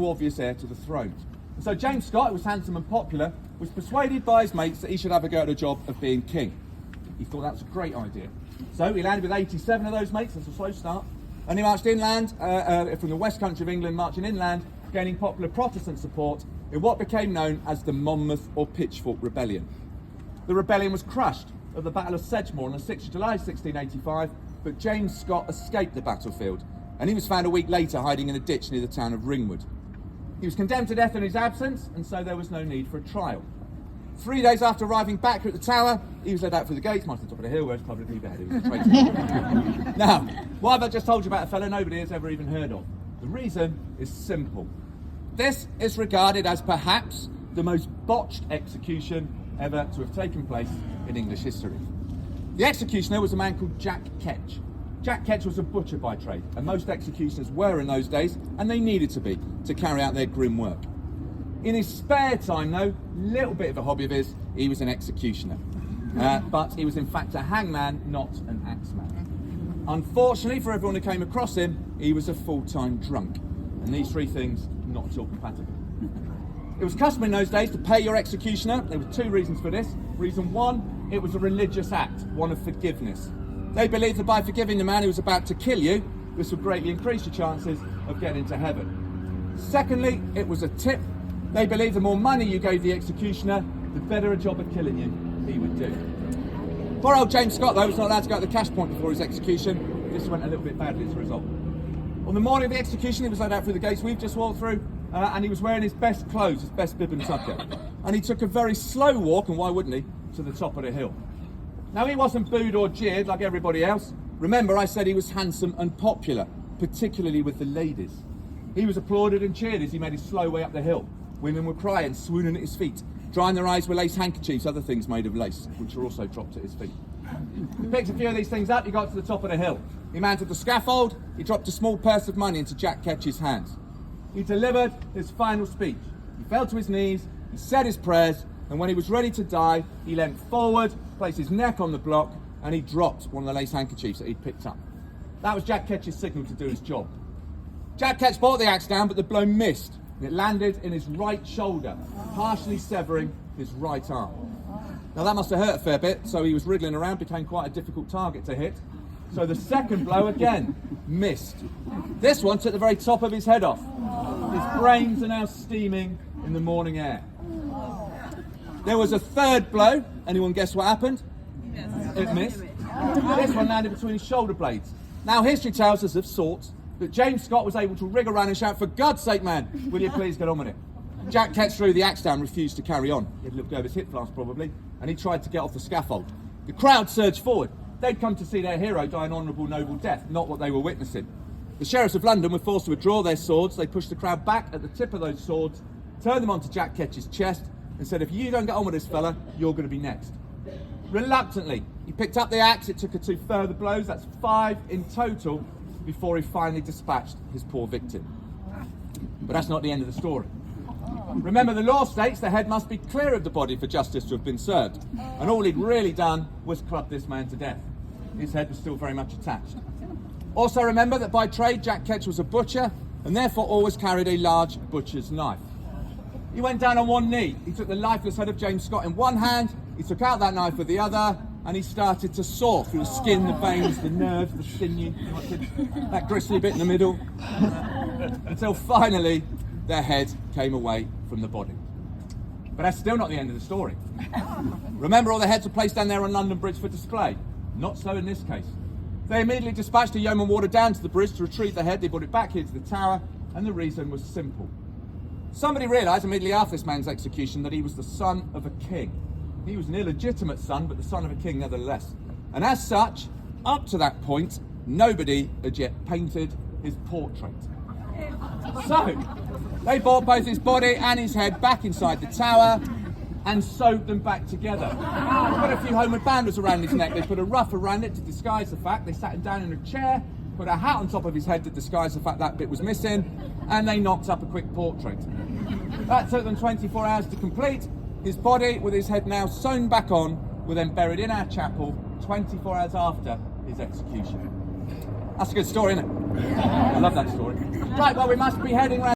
obvious heir to the throne. And so James Scott, who was handsome and popular, was persuaded by his mates that he should have a go at the job of being king. He thought that was a great idea. So he landed with 87 of those mates. That's a slow start. And he marched inland, from the west country of England, marching inland, gaining popular Protestant support in what became known as the Monmouth or Pitchfork Rebellion. The rebellion was crushed at the Battle of Sedgemoor on the 6th of July 1685, but James Scott escaped the battlefield, and he was found a week later hiding in a ditch near the town of Ringwood. He was condemned to death in his absence, and so there was no need for a trial. 3 days after arriving back at the Tower, he was led out through the gates, marched to the top of the hill, where he was publicly beheaded. He was a traitor. Now, what have I just told you about a fellow nobody has ever even heard of? The reason is simple. This is regarded as perhaps the most botched execution ever to have taken place in English history. The executioner was a man called Jack Ketch. Jack Ketch was a butcher by trade, and most executioners were in those days, and they needed to be, to carry out their grim work. In his spare time, though, little bit of a hobby of his, he was an executioner. But he was in fact a hangman, not an axeman. Unfortunately for everyone who came across him, he was a full-time drunk. And these three things, not at all compatible. It was customary in those days to pay your executioner. There were two reasons for this. Reason one, it was a religious act, one of forgiveness. They believed that by forgiving the man who was about to kill you, this would greatly increase your chances of getting to heaven. Secondly, it was a tip. They believed the more money you gave the executioner, the better a job of killing you he would do. Poor old James Scott, though, was not allowed to go at the cash point before his execution. This went a little bit badly as a result. On the morning of the execution, he was led out through the gates we've just walked through, and he was wearing his best clothes, his best bib and tucker. And he took a very slow walk, and why wouldn't he, to the top of the hill. Now, he wasn't booed or jeered like everybody else. Remember, I said he was handsome and popular, particularly with the ladies. He was applauded and cheered as he made his slow way up the hill. Women were crying, swooning at his feet, drying their eyes with lace handkerchiefs, other things made of lace, which were also dropped at his feet. He picked a few of these things up, he got to the top of the hill. He mounted the scaffold, he dropped a small purse of money into Jack Ketch's hands. He delivered his final speech. He fell to his knees, he said his prayers, and when he was ready to die, he leant forward, placed his neck on the block, and he dropped one of the lace handkerchiefs that he'd picked up. That was Jack Ketch's signal to do his job. Jack Ketch brought the axe down, but the blow missed. It landed in his right shoulder, partially severing his right arm. Now that must have hurt a fair bit, so he was wriggling around, became quite a difficult target to hit. So the second blow again missed. This one took the very top of his head off. His brains are now steaming in the morning air. There was a third blow. Anyone guess what happened? It missed. This one landed between his shoulder blades. Now history tells us of sorts that James Scott was able to rig around and shout, "For God's sake, man, will you please get on with it?" Jack Ketch threw the axe down, refused to carry on. He'd looked over his hip flask probably, and he tried to get off the scaffold. The crowd surged forward. They'd come to see their hero die an honourable, noble death, not what they were witnessing. The sheriffs of London were forced to withdraw their swords. They pushed the crowd back at the tip of those swords, turned them onto Jack Ketch's chest, and said, "If you don't get on with this fella, you're going to be next." Reluctantly, he picked up the axe. It took her 2 further blows, that's 5 in total, before he finally dispatched his poor victim. But that's not the end of the story. Remember, the law states the head must be clear of the body for justice to have been served. And all he'd really done was club this man to death. His head was still very much attached. Also remember that by trade, Jack Ketch was a butcher, and therefore always carried a large butcher's knife. He went down on one knee. He took the lifeless head of James Scott in one hand, he took out that knife with the other, and he started to saw through the skin, the veins, the nerves, the sinew, that gristly bit in the middle, until finally their head came away from the body. But that's still not the end of the story. Remember, all the heads were placed down there on London Bridge for display. Not so in this case. They immediately dispatched a yeoman warder down to the bridge to retrieve the head. They brought it back here to the Tower, and the reason was simple. Somebody realised immediately after this man's execution that he was the son of a king. He was an illegitimate son, but the son of a king nevertheless. And as such, up to that point, nobody had yet painted his portrait. So, they brought both his body and his head back inside the Tower and sewed them back together. They put a few homeward banders around his neck. They put a ruff around it to disguise the fact. They sat him down in a chair, put a hat on top of his head to disguise the fact that bit was missing, and they knocked up a quick portrait. That took them 24 hours to complete. His body, with his head now sewn back on, were then buried in our chapel 24 hours after his execution. That's a good story, isn't it? I love that story. Right, well, we must be heading round.